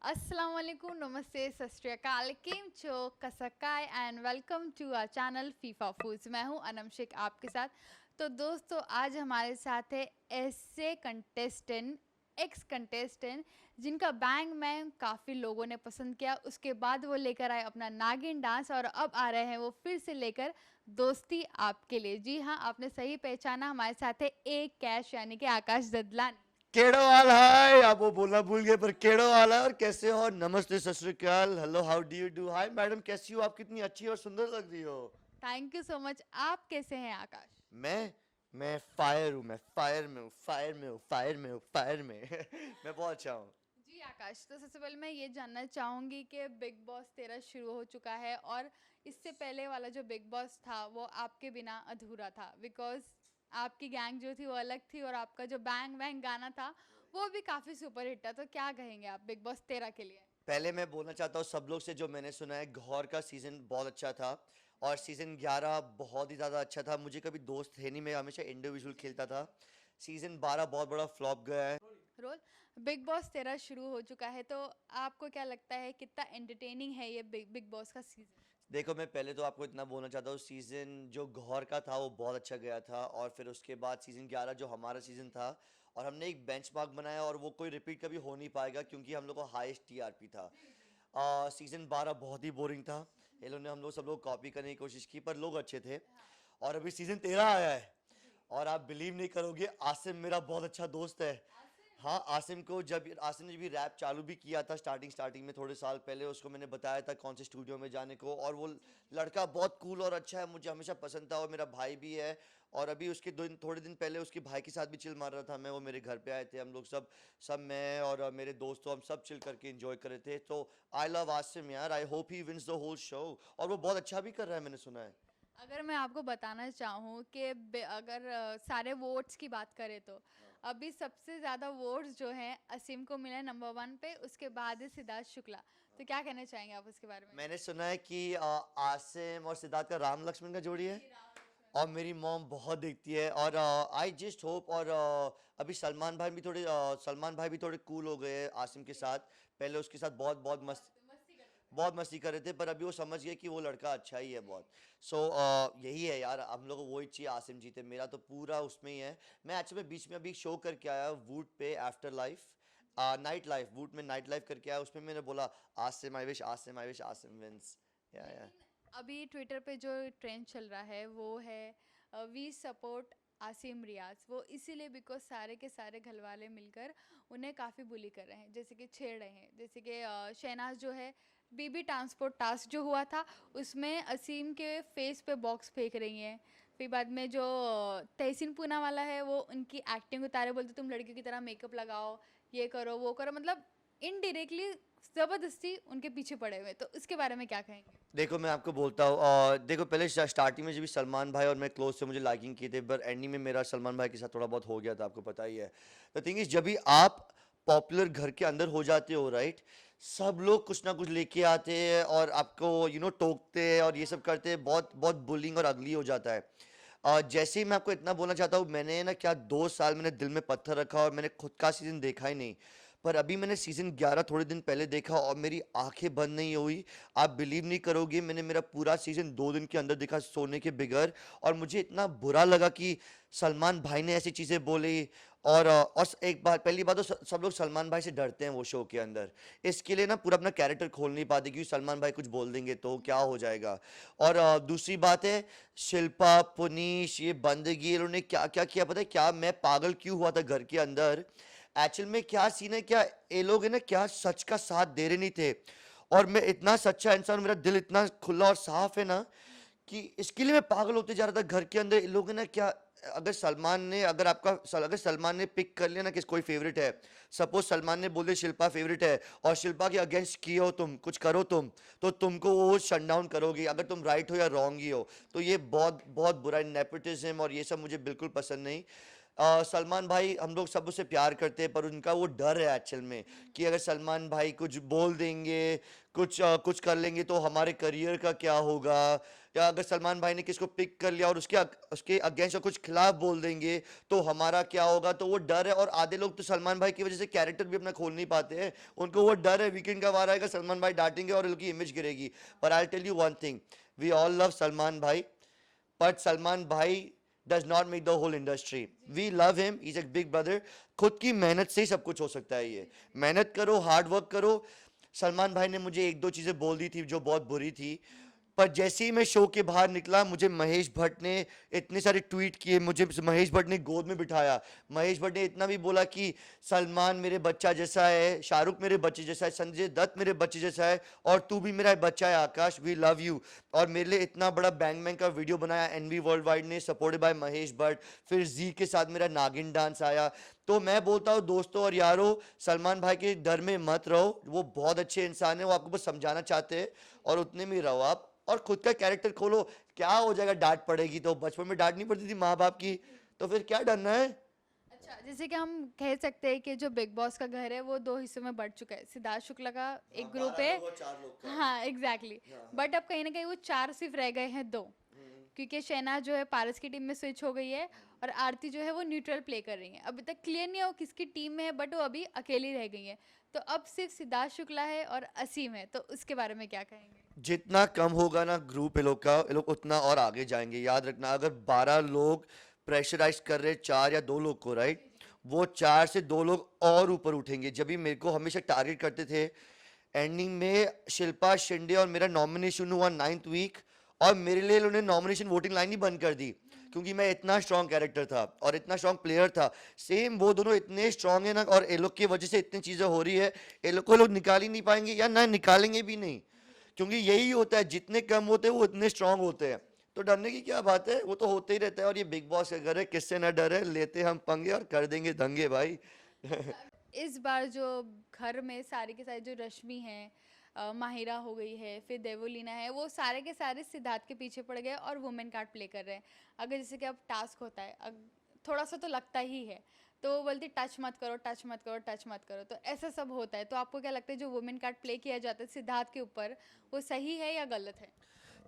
अस्सलाम वालेकुम, नमस्ते, सत श्री अकाल, केम छो, कसकाय and welcome to our channel Fifa Foods. मैं हूं अनम शेख आपके साथ। तो दोस्तों, आज हमारे साथ है ऐसे कंटेस्टेंट, एक्स कंटेस्टेंट जिनका बैंग मैन काफ़ी लोगों ने पसंद किया। उसके बाद वो लेकर आए अपना नागिन डांस और अब आ रहे हैं वो फिर से लेकर दोस्ती आपके लिए। जी हाँ, आपने सही पहचाना, हमारे साथ है ए कैश यानी कि आकाश ददलानी। केड़ो हाल है। आप वो बोलना भूल गए, पर केड़ो हाल है और कैसे हो? नमस्ते, सत श्री अकाल, hello, how do you do. Hi madam, कैसी हो आप? कितनी अच्छी और सुंदर लग रही हो। Thank you so much. आप कैसे हैं आकाश? मैं फायर हूँ, मैं फायर में हूँ, फायर में हूँ, फायर में हूँ, फायर में मैं बहुत अच्छा हूँ। जी आकाश, तो सबसे पहले मैं ये जानना चाहूँगी कि बिग बॉस 13 शुरू हो चुका है और इससे पहले वाला जो बिग बॉस था वो आपके बिना अधूरा था, बिकॉज आपकी गैंग जो थी वो अलग थी और आपका जो बैंग बैंग गाना था वो भी काफ़ी सुपर हिट था। तो क्या कहेंगे आप बिग बॉस 13 के लिए? पहले मैं बोलना चाहता हूँ सब लोग से, जो मैंने सुना है घौर का सीजन बहुत अच्छा था और सीजन 11 बहुत ही ज़्यादा अच्छा था। मुझे कभी दोस्त है नहीं, मैं हमेशा इंडिविजुअल खेलता था। सीजन 12 बहुत बड़ा फ्लॉप गया है। रोल, बिग बॉस 13 शुरू हो चुका है, तो आपको क्या लगता है कितना एंटरटेनिंग है ये बिग बॉस का सीजन? देखो, मैं पहले तो आपको इतना बोलना चाहता हूँ, सीजन जो घौर का था वो बहुत अच्छा गया था और फिर उसके बाद सीजन 11 जो हमारा सीजन था, और हमने एक बेंचमार्क बनाया और वो कोई रिपीट कभी हो नहीं पाएगा क्योंकि हम लोग को हाईएस्ट टीआरपी था। सीजन 12 बहुत ही बोरिंग था। ये लोग ने हम लोग सब लोग कॉपी करने की कोशिश की पर लोग अच्छे थे। और अभी सीजन 13 आया है और आप बिलीव नहीं करोगे, आसिम मेरा बहुत अच्छा दोस्त है। हाँ, आसिम ने जब भी रैप चालू भी किया था स्टार्टिंग स्टार्टिंग में थोड़े साल पहले, उसको मैंने बताया था कौन से स्टूडियो में जाने को, और वो लड़का बहुत कूल और अच्छा है, मुझे हमेशा पसंद था और मेरा भाई भी है। और अभी उसके थोड़े दिन पहले उसके भाई के साथ भी चिल मार रहा था मैं, वो मेरे घर पे आए थे, हम लोग सब सब मैं और मेरे दोस्तों हम सब चिल करके एंजॉय कर रहे थे। तो आई लव आसिम यार, I hope he wins the whole show. और वो बहुत अच्छा भी कर रहा है, मैंने सुना है। अगर मैं आपको बताना चाहूँ कि अगर सारे वोट्स की बात करें तो अभी सबसे ज़्यादा वोट्स जो हैं असीम को मिले नंबर वन पे, उसके बाद है सिद्धार्थ शुक्ला। तो क्या कहना चाहेंगे आप उसके बारे में? मैंने सुना है कि आसिम और सिद्धार्थ का राम लक्ष्मण का जोड़ी है। जी, राम लक्ष्मण। और मेरी मॉम बहुत देखती है और आई जस्ट होप। और अभी सलमान भाई भी थोड़े कूल हो गए हैं आसिम के साथ। पहले उसके साथ बहुत बहुत मस्त बहुत मस्ती करते थे। बहुत मस्ती कर रहे थे, पर अभी वो समझ गए कि वो लड़का अच्छा ही है बहुत। सो यही है यार, हम लोग को वही चाहिए, आसिम जीते, मेरा तो पूरा उसमें ही है। मैं एक्चुअली बीच में अभी शो करके आया वूट पे, आफ्टर लाइफ, नाइट लाइफ, वूट में नाइट लाइफ करके आया, उसमें मैंने बोला Asim I wish, Asim I wish, Asim wins. या लेकिन अभी ट्विटर पे जो ट्रेंड चल रहा है वो है वी सपोर्ट आसिम रियाज। वो इसीलिए बिकॉज सारे के सारे घरवाले मिलकर उन्हें काफ़ी बुली कर रहे हैं, जैसे कि छेड़ रहे हैं, जैसे कि शहनाज जो है बीबी ट्रांसपोर्ट टास्क जो हुआ था उसमें असीम के फेस पे बॉक्स फेंक रही हैं। फिर बाद में जो तहसीन पूना वाला है वो उनकी एक्टिंग उतारे, बोलते तुम लड़कियों की तरह मेकअप लगाओ, ये करो वो करो, मतलब इनडायरेक्टली ज़बरदस्ती उनके पीछे पड़े हुए। तो इसके बारे में क्या कहेंगे? देखो, मैं आपको बोलता हूँ, देखो पहले स्टार्टिंग में जब भी सलमान भाई और मैं क्लोज थे, मुझे लाइकिंग किए थे, पर एंडिंग में मेरा सलमान भाई के साथ थोड़ा बहुत हो गया था, आपको पता ही है। द थिंग इज, जब भी आप पॉपुलर घर के अंदर हो जाते हो, राइट, सब लोग कुछ ना कुछ लेके आते हैं और आपको टोकते हैं और ये सब करते हैं, बहुत बहुत बुलिंग और अगली हो जाता है। जैसे ही मैं आपको इतना बोलना चाहता हूँ, मैंने ना क्या 2 साल मैंने दिल में पत्थर रखा और मैंने खुद का सीजन देखा ही नहीं। पर अभी मैंने सीजन 11 थोड़े दिन पहले देखा और मेरी आंखें बंद नहीं हुई। आप बिलीव नहीं करोगे, मैंने मेरा पूरा सीजन 2 दिन के अंदर देखा सोने के बगैर। और मुझे इतना बुरा लगा कि सलमान भाई ने ऐसी चीज़ें बोली। और एक बात, पहली बात तो सब लोग सलमान भाई से डरते हैं वो शो के अंदर, इसके लिए ना पूरा अपना कैरेक्टर खोल नहीं पाते क्योंकि सलमान भाई कुछ बोल देंगे तो क्या हो जाएगा। और दूसरी बात है, शिल्पा, पुनीश, ये बंदगी, इन्होंने क्या क्या किया पता है क्या? मैं पागल क्यों हुआ था घर के अंदर। एक्चुअल में क्या सीन है, क्या ये लोग है ना, क्या सच का साथ दे रहे नहीं थे। और मैं इतना सच्चा इंसान, मेरा दिल इतना खुला और साफ है ना, कि इसके लिए मैं पागल होते जा रहा था घर के अंदर। इन लोगों ने क्या, अगर सलमान ने पिक कर लिया ना कि कोई फेवरेट है, सपोज सलमान ने बोल दिया शिल्पा फेवरेट है और शिल्पा के अगेंस्ट किए हो तुम, कुछ करो तुम, तो तुमको वो शट डाउन करोगी अगर तुम राइट हो या रॉन्ग ही हो। तो ये बहुत बहुत बुरा नेपोटिज्म और ये सब मुझे बिल्कुल पसंद नहीं। सलमान भाई हम लोग सब उससे प्यार करते हैं, पर उनका वो डर है एक्चुअल में कि अगर सलमान भाई कुछ बोल देंगे, कुछ कर लेंगे तो हमारे करियर का क्या होगा, या अगर सलमान भाई ने किसको पिक कर लिया और उसके अगेंस्ट कुछ खिलाफ बोल देंगे तो हमारा क्या होगा। तो वो डर है, और आधे लोग तो सलमान भाई की वजह से कैरेक्टर भी अपना खोल नहीं पाते हैं, उनको वो डर है वीकेंड का वार आएगा, सलमान भाई डांटेंगे और उनकी इमेज गिरेगी। पर I tell you one thing, we all love Salman भाई, but Salman Bhai does not make the whole industry. We love him. He's a big brother. खुद की मेहनत से ही सब कुछ हो सकता है। ये मेहनत करो, हार्ड वर्क करो। सलमान भाई ने मुझे एक दो चीजें बोल दी थी जो बहुत बुरी थी, पर जैसे ही मैं शो के बाहर निकला मुझे महेश भट्ट ने इतने सारे ट्वीट किए, मुझे महेश भट्ट ने गोद में बिठाया। महेश भट्ट ने इतना भी बोला कि सलमान मेरे बच्चा जैसा है, शाहरुख मेरे बच्चे जैसा है, संजय दत्त मेरे बच्चे जैसा है, और तू भी मेरा बच्चा है आकाश, वी लव यू। और मेरे लिए इतना बड़ा बैंग बैंग का वीडियो बनाया एनवी वर्ल्ड वाइड ने, सपोर्टेड बाय महेश भट्ट। फिर जी के साथ मेरा नागिन डांस आया। तो मैं बोलता हूँ दोस्तों और यारों, सलमान भाई के डर में मत रहो, वो बहुत अच्छे इंसान है, वो आपको बस समझाना चाहते हैं और उतने में ही रहो आप, और खुद का कैरेक्टर खोलो। क्या हो जाएगा, डांट पड़ेगी तो, बचपन में डांट नहीं पड़ती थी माँ बाप की, तो फिर क्या डरना है। अच्छा, जैसे कि हम कह सकते हैं कि जो बिग बॉस का घर है वो दो हिस्सों में बढ़ चुका है। सिद्धार्थ शुक्ला का एक हाँ, ग्रुप 12 है। लोग और 4 लोग का। हाँ, एग्जैक्टली। हाँ, हाँ। बट अब कहीं ना कहीं वो चार सिर्फ रह गए हैं, दो, क्योंकि शहनाज जो है पारस की टीम में स्विच हो गई है और आरती जो है वो न्यूट्रल प्ले कर रही है। अभी तक क्लियर नहीं है वो किसकी टीम में है, बट वो अभी अकेली रह गई है। तो अब सिर्फ सिद्धार्थ शुक्ला है और असीम है, तो उसके बारे में क्या कहेंगे? जितना कम होगा ना ग्रुप ये लोग का, ये लोग उतना और आगे जाएंगे। याद रखना, अगर 12 लोग प्रेशराइज कर रहे 4 या 2 लोग को, राइट, वो 4 से 2 लोग और ऊपर उठेंगे। जब भी मेरे को हमेशा टारगेट करते थे, एंडिंग में शिल्पा शिंदे और मेरा नॉमिनेशन हुआ 9th वीक, और मेरे लिए उन्होंने नॉमिनेशन वोटिंग लाइन ही बंद कर दी, क्योंकि मैं इतना स्ट्रांग कैरेक्टर था और इतना स्ट्रांग प्लेयर था। सेम वो दोनों इतने स्ट्रांग है ना, और ये लोग की वजह से इतनी चीजें हो रही है, ये लोग को लोग निकाल ही नहीं पाएंगे, या ना निकालेंगे भी नहीं, क्योंकि यही होता है, जितने कम होते हैं वो इतने स्ट्रांग होते हैं। तो डरने की क्या बात है, वो तो होते ही रहता है। और ये बिग बॉस का घर है, किससे ना डर है, लेते हम पंगे और कर देंगे दंगे भाई। इस बार जो घर में सारी के सारी जो रश्मि है, माहिरा हो गई है, फिर देवोलीना है, वो सारे के सारे सिद्धार्थ के पीछे पड़ गए और वुमेन कार्ड प्ले कर रहे हैं। अगर जैसे कि अब टास्क होता है, थोड़ा सा तो लगता ही है, तो वो बोलती टच मत करो, टच मत करो, टच मत करो, तो ऐसा सब होता है। तो आपको क्या लगता है जो वुमेन कार्ड प्ले किया जाता है सिद्धार्थ के ऊपर, वो सही है या गलत है?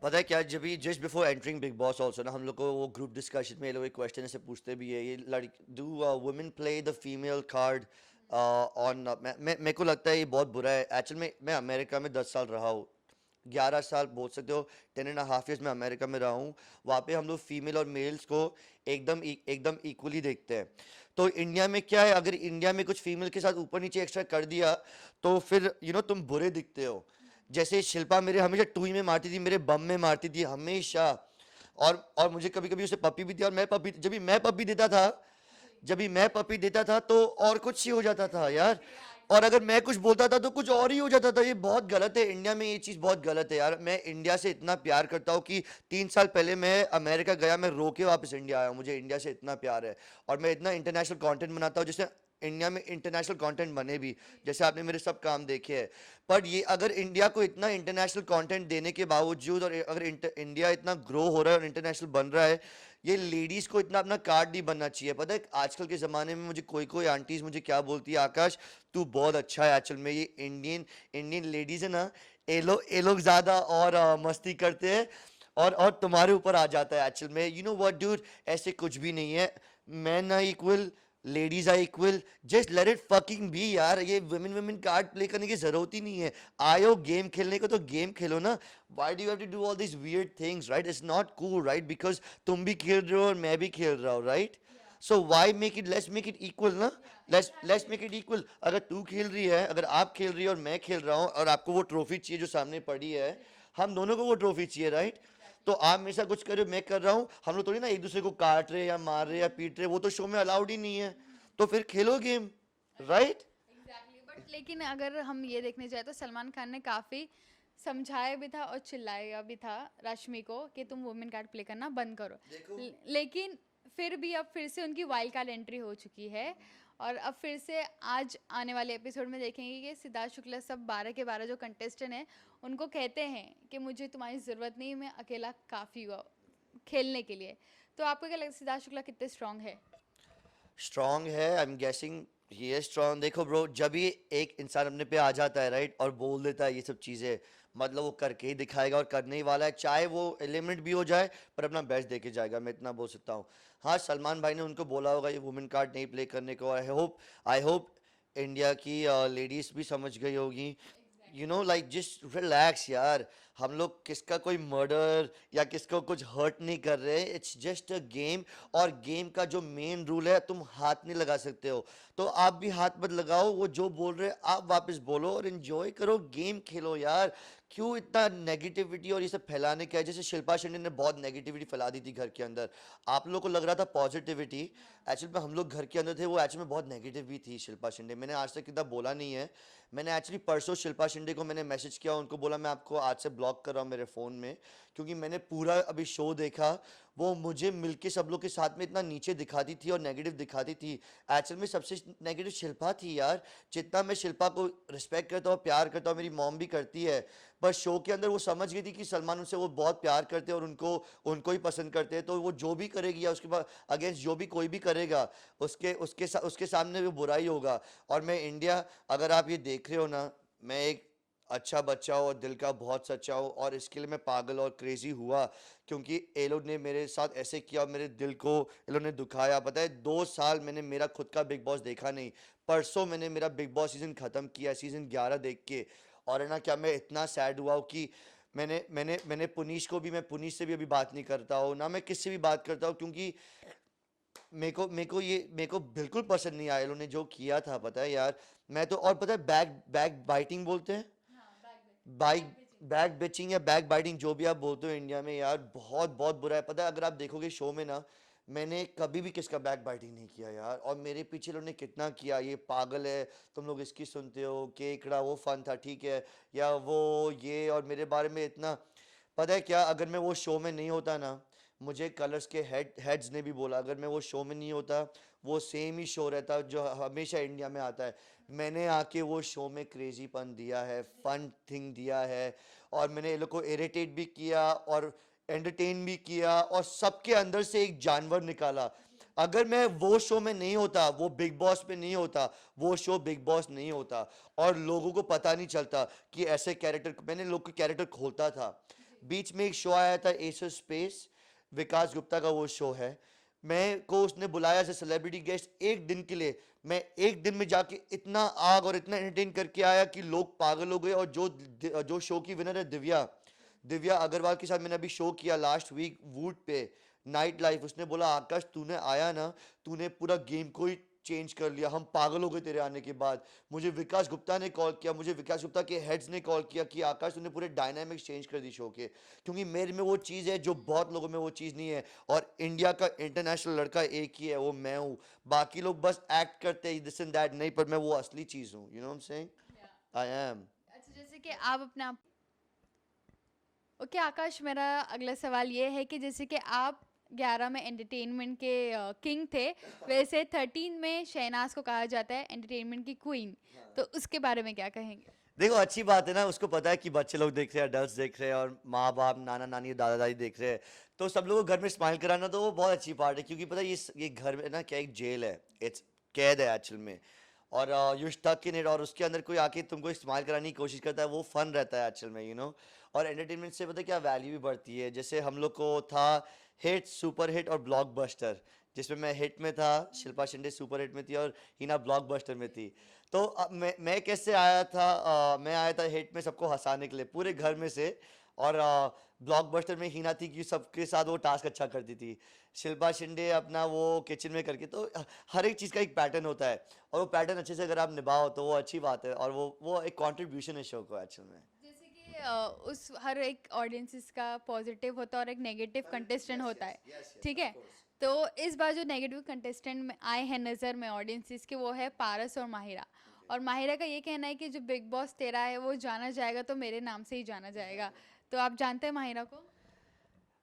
पता है क्या, जब भी just before entering big boss also ना, हम लोग को वो ग्रुप डिस्कशन में ये लोग एक क्वेश्चन ऐसे पूछते भी है, ये लड़की, do women play the female card on. मेरे को लगता है ये बहुत बुरा है एक्चुअल में। मैं अमेरिका में 10 साल रहा हूँ, 11 साल बोल सकते हो, 10.5 years में अमेरिका में रहा हूँ। वहाँ पे हम लोग फीमेल और मेल्स को एकदम इक्वली देखते हैं। तो इंडिया में क्या है, अगर इंडिया में कुछ फीमेल के साथ ऊपर नीचे एक्स्ट्रा कर दिया तो फिर तुम बुरे दिखते हो। जैसे शिल्पा मेरे हमेशा टूई में मारती थी, मेरे बम में मारती थी हमेशा, और मुझे कभी कभी उसे पपी भी दिया, और मैं पपी, जब भी मैं पपी देता था तो और कुछ ही हो जाता था यार, और अगर मैं कुछ बोलता था तो कुछ और ही हो जाता था। ये बहुत गलत है, इंडिया में ये चीज़ बहुत गलत है यार। मैं इंडिया से इतना प्यार करता हूँ कि 3 साल पहले मैं अमेरिका गया, मैं रो के वापस इंडिया आया हूँ, मुझे इंडिया से इतना प्यार है। और मैं इतना इंटरनेशनल कंटेंट बनाता हूँ, जैसे इंडिया में इंटरनेशनल कंटेंट बने भी, जैसे आपने मेरे सब काम देखे हैं। पर ये अगर इंडिया को इतना इंटरनेशनल कंटेंट देने के बावजूद, और अगर इंडिया इतना ग्रो हो रहा है और इंटरनेशनल बन रहा है, ये लेडीज को इतना अपना कार्ड नहीं बनना चाहिए। पता है आजकल के ज़माने में मुझे कोई आंटीज मुझे क्या बोलती है, आकाश तू बहुत अच्छा है एक्चुअल में, ये इंडियन लेडीज है ना, ये लोग ज़्यादा और मस्ती करते हैं, और तुम्हारे ऊपर आ जाता है एक्चुअल में। यू नो व्हाट डूड, ऐसे कुछ भी नहीं है। Men are equal, ladies are equal, just let it fucking be यार। ये वुमेन वुमेन कार्ड प्ले करने की जरूरत ही नहीं है। आयो गेम खेलने को तो गेम खेलो ना, why do you have to do all these weird things, right? It's not cool, right? Because तुम भी खेल रहे हो और मैं भी खेल रहा हूँ, right? So why make it, let's make it equal ना, let's make it equal। अगर तू खेल रही है, अगर आप खेल रही है और मैं खेल रहा हूँ, और आपको वो ट्रॉफी चाहिए जो सामने पड़ी है, हम दोनों को वो ट्रॉफी चाहिए, राइट? तो आप मेरे साथ कुछ कर रहे हो, मैं कर रहा हूँ, हम लोग थोड़ी ना एक दूसरे को काट रहे या मार रहे या पीट रहे, वो तो शो में अलाउड ही नहीं है। तो फिर खेलो गेम, राइट? एग्जैक्टली, बट लेकिन अगर हम ये देखने जाए तो सलमान खान ने काफ़ी समझाया भी था और चिल्लाया भी था रश्मि को कि तुम वुमेन कार्ड प्ले करना बंद करो। देखो, लेकिन फिर भी अब फिर से उनकी वाइल्ड कार्ड एंट्री हो चुकी है, और अब फिर से आज आने वाले एपिसोड में देखेंगे कि सिद्धार्थ शुक्ला सब 12 के 12 जो कंटेस्टेंट हैं उनको कहते हैं कि मुझे तुम्हारी ज़रूरत नहीं, मैं अकेला काफ़ी हुआ खेलने के लिए। तो आपको क्या लगता है सिद्धार्थ शुक्ला कितने स्ट्रांग है? स्ट्रांग है, I am guessing he is strong. देखो ब्रो, जब भी एक इंसान अपने पे आ जाता है राइट और बोल देता है ये सब चीज़ें, मतलब वो करके ही दिखाएगा और करने ही वाला है, चाहे वो एलिमिनेट भी हो जाए पर अपना बेस्ट दे के जाएगा, मैं इतना बोल सकता हूँ। हाँ, सलमान भाई ने उनको बोला होगा ये वुमेन कार्ड नहीं प्ले करने को। आई होप इंडिया की लेडीज भी समझ गई होगी। लाइक जस्ट रिलैक्स यार, हम लोग किसका कोई मर्डर या किसको कुछ हर्ट नहीं कर रहे, इट्स जस्ट अ गेम। और गेम का जो मेन रूल है, तुम हाथ नहीं लगा सकते हो, तो आप भी हाथ मत लगाओ, वो जो बोल रहे हैं आप वापस बोलो और एंजॉय करो, गेम खेलो यार। क्यों इतना नेगेटिविटी और ये सब फैलाने का है? जैसे शिल्पा शेट्टी ने बहुत नेगेटिविटी फैला दी थी घर के अंदर, आप लोगों को लग रहा था पॉजिटिविटी, एक्चुअली में हम लोग घर के अंदर थे, वो एक्चुअली में बहुत नेगेटिव भी थी शिल्पा शेट्टी। मैंने आज तक इतना बोला नहीं है। मैंने एक्चुअली परसों शिल्पा शिंदे को मैंने मैसेज किया, उनको बोला मैं आपको आज से ब्लॉक कर रहा हूँ मेरे फ़ोन में, क्योंकि मैंने पूरा अभी शो देखा, वो मुझे मिलके सब लोग के साथ में इतना नीचे दिखाती थी और नेगेटिव दिखाती थी। एक्चुअल में सबसे नेगेटिव शिल्पा थी यार। जितना मैं शिल्पा को रिस्पेक्ट करता हूँ, प्यार करता हूँ, मेरी मॉम भी करती है, पर शो के अंदर वो समझ गई थी कि सलमान उनसे वो बहुत प्यार करते हैं और उनको उनको ही पसंद करते हैं, तो वो जो भी करेगी या उसके बाद अगेंस्ट जो भी कोई भी करेगा, उसके सामने वो बुराई होगा। और मैं इंडिया, अगर आप ये देख रहे हो ना, मैं एक अच्छा बच्चा हूँ और दिल का बहुत सच्चा हूँ, और इसके लिए मैं पागल और क्रेजी हुआ क्योंकि ये लोग ने मेरे साथ ऐसे किया और मेरे दिल को ये लोग ने दुखाया। पता है, 2 साल मैंने मेरा खुद का बिग बॉस देखा नहीं, परसों मैंने मेरा बिग बॉस सीजन खत्म किया, सीजन 11 देख के। और है ना, क्या मैं इतना सैड हुआ हूँ कि मैंने पुनीश से भी अभी बात नहीं करता हूँ ना, मैं किससे भी बात करता हूँ, क्योंकि मेरे को बिल्कुल पसंद नहीं आया इन्होंने जो किया था। पता है यार, मैं तो, और पता है, बैक बैक बाइटिंग बोलते हैं, बाइक बैक बिचिंग या बैक बाइटिंग, जो भी आप बोलते हो इंडिया में यार, बहुत बहुत बुरा है। पता है, अगर आप देखोगे शो में ना, मैंने कभी भी किसका बैक बाइटिंग नहीं किया यार, और मेरे पीछे लोगों ने कितना किया, ये पागल है, तुम लोग इसकी सुनते हो, केकड़ा वो फन था ठीक है, या वो ये, और मेरे बारे में इतना। पता है क्या, अगर मैं वो शो में नहीं होता ना, मुझे कलर्स के हेड्स ने भी बोला, अगर मैं वो शो में नहीं होता, वो सेम ही शो रहता जो हमेशा इंडिया में आता है। मैंने आके वो शो में क्रेजीपन दिया है, फन थिंग दिया है, और मैंने ये लोग को इरिटेट भी किया और एंटरटेन भी किया, और सबके अंदर से एक जानवर निकाला। अगर मैं वो शो में नहीं होता, वो बिग बॉस पे नहीं होता, वो शो बिग बॉस नहीं होता, और लोगों को पता नहीं चलता कि ऐसे कैरेक्टर, मैंने लोग के कैरेक्टर खोलता था। बीच में एक शो आया था एसर स्पेस, विकास गुप्ता का वो शो है, मैं को उसने बुलाया एज सेलिब्रिटी गेस्ट एक दिन के लिए। मैं एक दिन में जाके इतना आग और इतना एंटरटेन करके आया कि लोग पागल हो गए। और जो जो शो की विनर है, दिव्या दिव्या अग्रवाल के साथ मैंने अभी शो किया लास्ट वीक वूड पे, नाइट लाइफ, उसने बोला आकाश तूने आया ना, तूने पूरा गेम को ही चेंज कर लिया, हम पागल हो गए तेरे आने के बाद। मुझे विकास गुप्ता ने कॉल किया, मुझे विकास गुप्ता के हेड्स ने कॉल किया कि आकाश तूने पूरे डायनामिक्स चेंज कर दी शो के, क्योंकि मेरे में वो चीज़ है जो बहुत लोगों में वो चीज़ नहीं है। और इंडिया का इंटरनेशनल लड़का एक ही है, वो मैं हूँ। बाकी लोग बस एक्ट करते हैं दिस एंड दैट, नहीं, पर मैं वो असली चीज़ हूँ, you know what I am saying, I am. अच्छा, जैसे कि आप अपने आप, ओके आकाश, मेरा अगला सवाल ये है कि जैसे कि आप 11 में एंटरटेनमेंट के किंग थे, वैसे 13 में शहनाज को कहा जाता है एंटरटेनमेंट की क्वीन, तो उसके बारे में क्या कहेंगे? देखो, अच्छी बात है ना, उसको पता है कि बच्चे लोग देख रहे हैं, अडल्ट देख रहे हैं, और माँ बाप, नाना नानी, दादा दादी देख रहे हैं, तो सब लोगों को घर में स्माइल कराना, तो वो बहुत अच्छी पार्ट है, क्योंकि पता है ये घर में ना क्या एक जेल है, इट्स कैद है एक्चुअल में, और यू स्टक इन इट, और उसके अंदर कोई आके तुमको स्माइल कराने की कोशिश करता है, वो फन रहता है एक्चुअल में, और एंटरटेनमेंट से पता है क्या वैल्यू भी बढ़ती है। जैसे हम लोग को था हिट, सुपर हिट और ब्लॉकबस्टर, जिसमें मैं हिट में था, शिल्पा शिंदे सुपर हिट में थी और हिना ब्लॉकबस्टर में थी। तो मैं कैसे आया था, मैं आया था हिट में सबको हंसाने के लिए पूरे घर में से, और ब्लॉकबस्टर में हीना थी कि सबके साथ वो टास्क अच्छा करती थी, शिल्पा शिंदे अपना वो किचन में करके। तो हर एक चीज़ का एक पैटर्न होता है, और वो पैटर्न अच्छे से अगर आप निभाओ तो वो अच्छी बात है, और वो एक कंट्रीब्यूशन है शो को एक्चुअल में। जैसे कि उस हर एक ऑडियंसेस का पॉजिटिव होता है और एक नेगेटिव कंटेस्टेंट होता है, ठीक है? तो इस बार जो नेगेटिव कंटेस्टेंट में आए हैं नज़र में ऑडियंसेस के, वो है पारस और माहिरा। और माहिरा का ये कहना है कि जो बिग बॉस 13 है वो जाना जाएगा तो मेरे नाम से ही जाना जाएगा। तो आप जानते हैं माहिरा को?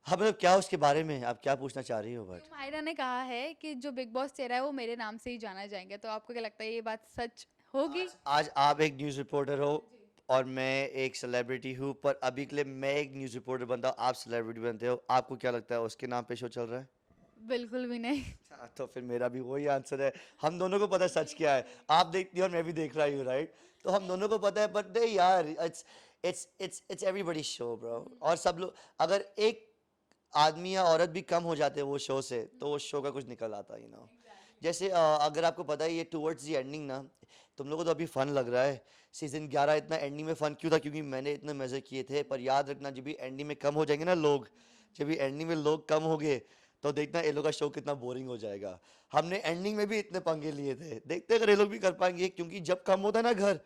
हाँ, मतलब क्या उसके बारे में आप क्या पूछना चाह रही हो? तो बट माहिरा ने कहा है कि जो बिग बॉस 13 है वो मेरे नाम से ही जाना जाएंगे। तो आपको क्या लगता है, ये बात सच होगी? आज आप एक न्यूज़ रिपोर्टर हो और मैं एक सेलिब्रिटी हूँ, पर अभी के लिए मैं एक न्यूज़ रिपोर्टर बनता हूँ, आप सेलिब्रिटी बनते हो, आपको क्या लगता है उसके नाम पे शो चल रहा है? बिल्कुल भी नहीं। हाँ, तो फिर मेरा भी वही आंसर है। हम दोनों को पता है सच क्या है। आप देखती हो और मैं भी देख रहा हूँ, राइट? तो हम दोनों को पता है, बट नहीं यार, इट्स एवरीबॉडी शो ब्रो। और सब लोग, अगर एक आदमी या औरत भी कम हो जाते हैं वो शो से, तो वो शो का कुछ निकल आता है, जैसे अगर आपको पता है ये टुवर्ड्स द एंडिंग ना, तुम लोगों को तो अभी फन लग रहा है। सीजन 11 इतना एंडिंग में फन क्यों था? क्योंकि मैंने इतने मजे किए थे। पर याद रखना, जब भी एंडिंग में कम हो जाएंगे ना लोग, जब भी एंडिंग में लोग कम हो गए, तो देखना ये लोग का शो कितना बोरिंग हो जाएगा। हमने एंडिंग में भी इतने पंगे लिए थे, देखते हैं अगर ये लोग भी कर पाएंगे। क्योंकि जब कम होता है ना घर,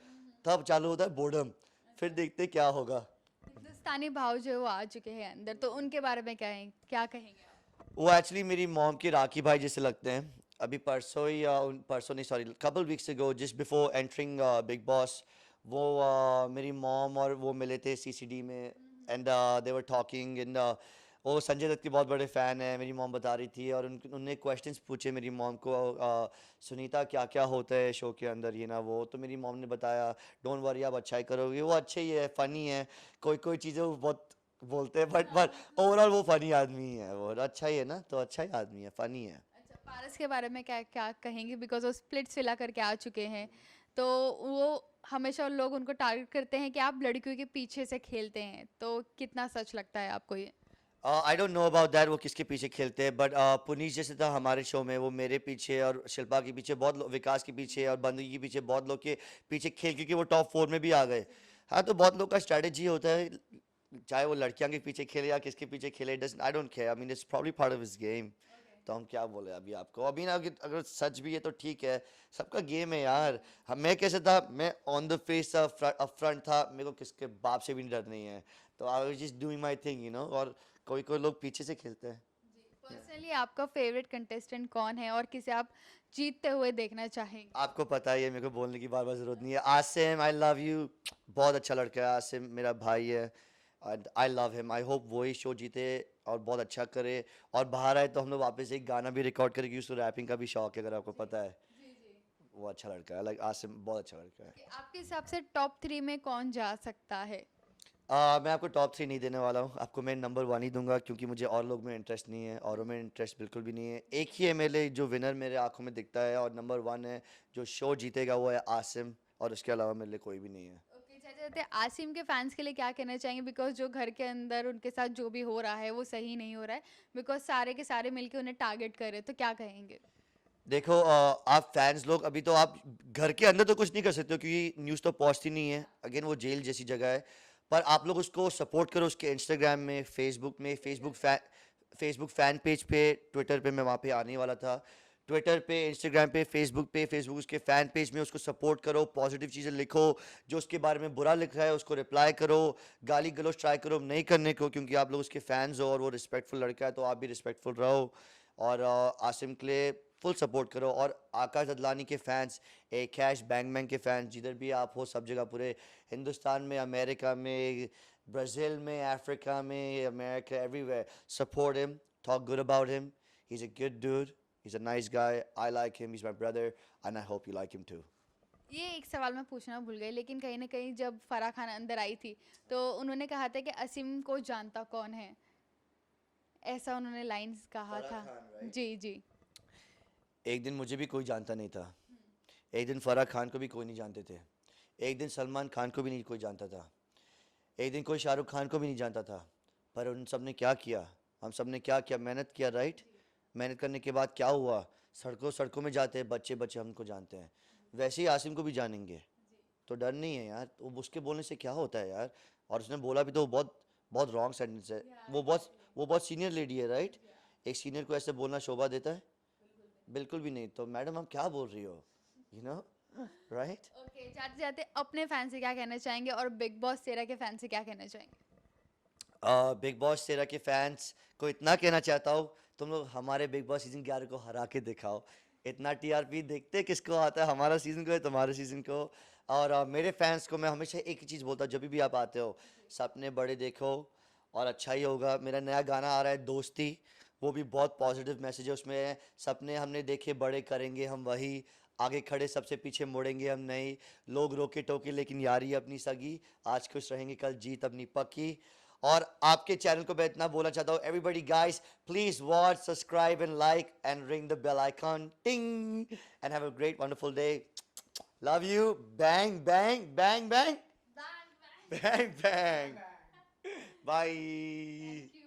तब चालू होता है बोर्डम। फिर देखते हैं क्या होगा। हिंदुस्तानी भाव जो है वो आ चुके हैं अंदर, तो उनके बारे में क्या कहेंगे आप? वो एक्चुअली मेरी मॉम के राखी भाई जैसे लगते हैं। अभी परसों ही परसों नहीं, sorry, couple weeks ago, just before entering big boss, वो मेरी मॉम और वो मिले थे सीसीडी में। And they were talking. And वो संजय दत्त के बहुत बड़े फ़ैन है, मेरी मॉम बता रही थी। और उनने क्वेश्चंस पूछे मेरी मॉम को, सुनीता क्या क्या होता है शो के अंदर, ये ना वो। तो मेरी मॉम ने बताया, डोंट वरी, आप अच्छा ही करोगे। वो अच्छे ही है, फ़नी है। कोई कोई चीज़ें वो बहुत बोलते हैं, बट ओवरऑल वो फनी आदमी ही है। वो अच्छा ही है ना, तो अच्छा ही आदमी है, फनी है। अच्छा, पारस के बारे में क्या क्या कहेंगे? बिकॉज वो स्प्लिट्स विला करके आ चुके हैं, तो वो हमेशा लोग उनको टारगेट करते हैं कि आप लड़कियों के पीछे से खेलते हैं, तो कितना सच लगता है आपको ये? I don't know about that, वो किसके पीछे खेलते हैं। बट पुनीत जैसे था हमारे शो में, वो मेरे पीछे और शिल्पा के पीछे बहुत विकास के पीछे और बंदगी के पीछे बहुत लोग के पीछे खेल, क्योंकि वो टॉप 4 में भी आ गए। हाँ, तो बहुत लोग का स्ट्रैटेजी होता है, चाहे वो लड़कियां के पीछे खेले या किसके पीछे खेले, doesn't, I don't care. I mean it's probably part of his game. तो हम क्या बोले अभी आपको? अभी ना, अगर सच भी है तो ठीक है, सबका गेम है यार। मैं कैसे था, मैं on the face up front था, मेरे को किसके बाप से भी डर नहीं है। तो I was just doing my thing, और कोई कोई लोग पीछे से खेलते हैं। पर्सनली आपका फेवरेट कंटेस्टेंट कौन है और किसे आप जीतते हुए देखना चाहेंगे? आपको पता ही है, मेरे को बोलने की बार बार जरूरत नहीं है। Asim, I love you. बहुत अच्छा लड़का है आसिम, मेरा भाई है। And I love him. I hope वही शो जीते और बहुत अच्छा करे। और बाहर आए तो हम लोग वापस एक गाना भी रिकॉर्ड करें, क्योंकि उसको रैपिंग का भी शौक है, अगर आपको पता है। वो अच्छा लड़का है, लाइक आसिम बहुत अच्छा लड़का है। कि आपके हिसाब से टॉप 3 में कौन जा सकता है? मैं आपको टॉप 3 नहीं देने वाला हूँ, आपको मैं नंबर 1 ही दूंगा। क्योंकि मुझे और लोग में इंटरेस्ट नहीं है, औरों में इंटरेस्ट बिल्कुल भी नहीं है। एक ही है मेरे लिए जो विनर मेरे आंखों में दिखता है, और नंबर 1 है जो शो जीतेगा, वो है आसिम। और उसके अलावा मेरे लिए कोई भी नहीं है। ओके, जाते जाते आसिम के फैंस के लिए क्या कहना चाहेंगे? बिकॉज जो घर के अंदर उनके साथ जो भी हो रहा है वो सही नहीं हो रहा है, बिकॉज सारे के सारे मिलके उन्हें टारगेट कर रहे हैं, तो क्या कहेंगे? देखो, आप फैंस लोग, अभी तो आप घर के अंदर तो कुछ नहीं कर सकते हो, क्योंकि न्यूज़ तो पहुंचती नहीं है। अगेन वो जेल जैसी जगह है। पर आप लोग उसको सपोर्ट करो, उसके इंस्टाग्राम में, फेसबुक में, फेसबुक फैन पेज पे, ट्विटर पे, मैं वहाँ पे आने वाला था। ट्विटर पे, इंस्टाग्राम पे, फेसबुक उसके फैन पेज में उसको सपोर्ट करो, पॉजिटिव चीज़ें लिखो। जो उसके बारे में बुरा लिख रहा है उसको रिप्लाई करो। गाली गलौज ट्राई करो नहीं करने को, क्योंकि आप लोग उसके फैंस हो और वो रिस्पेक्टफुल लड़का है, तो आप भी रिस्पेक्टफुल रहो। और आसिम के लिए फुल सपोर्ट करो। और आकाश अदलानी के फैंस, ए कैश बैंगमैन के फैंस, जिधर भी आप हो, सब जगह, पूरे हिंदुस्तान में, अमेरिका में, ब्राज़ील में, अफ्रीका में, America, everywhere, support him, talk good about him. He is a good dude, he is a nice guy, I like him, he is my brother, and I hope you like him too. ये एक सवाल मैं पूछना भूल गई, लेकिन कहीं ना कहीं जब फराह खान अंदर आई थी, तो उन्होंने कहा था कि असीम को जानता कौन है, ऐसा उन्होंने लाइंस कहा फराह था। खान, राइट? जी जी। एक दिन मुझे भी कोई जानता नहीं था। एक दिन फराह खान को भी कोई नहीं जानते थे। एक दिन सलमान खान को भी नहीं कोई जानता था। एक दिन कोई शाहरुख खान को भी नहीं जानता था। पर उन सब ने क्या किया? हम सब ने क्या किया? मेहनत किया, राइट? मेहनत करने के बाद क्या हुआ? सड़कों सड़कों में जाते हैं बच्चे, बच्चे हमको जानते हैं। वैसे ही आसिम को भी जानेंगे। तो डर नहीं है यार, तो उसके बोलने से क्या होता है यार? और उसने बोला भी तो बहुत बहुत रॉन्ग सेंटेंस है। वो बहुत सीनियर लेडी है, राइट? एक सीनियर को ऐसे बोलना शोभा देता है? बिल्कुल भी नहीं। तो मैडम, हम क्या बोल रही हो, यू नो, राइट? ओके, जाते जाते अपने फैन से क्या कहना चाहेंगे और बिग बॉस तेरह के फैन से क्या कहना चाहेंगे? बिग बॉस तेरह के फैंस को इतना कहना चाहता हूँ, तुम लोग हमारे बिग बॉस सीजन 11 को हरा के दिखाओ। इतना टीआरपी देखते किसको आता है, हमारा सीजन को है तुम्हारे सीजन को। और मेरे फैंस को मैं हमेशा एक ही चीज़ बोलता हूँ, जब भी आप आते हो, सपने बड़े देखो और अच्छा ही होगा। मेरा नया गाना आ रहा है दोस्ती, वो भी बहुत पॉजिटिव मैसेज है उसमें। सपने हमने देखे बड़े करेंगे हम वही, आगे खड़े सबसे पीछे मुड़ेंगे हम नहीं। लोग रोके टोके लेकिन यारी अपनी सगी, आज खुश रहेंगे कल जीत अपनी पक्की। और आपके चैनल को मैं इतना बोलना चाहता हूँ, everybody guys please watch, subscribe and like and ring the bell icon, ting, and have a great wonderful day. Love you. Bang bang bang bang Bang, bang. bang bang. Thank Bye. you.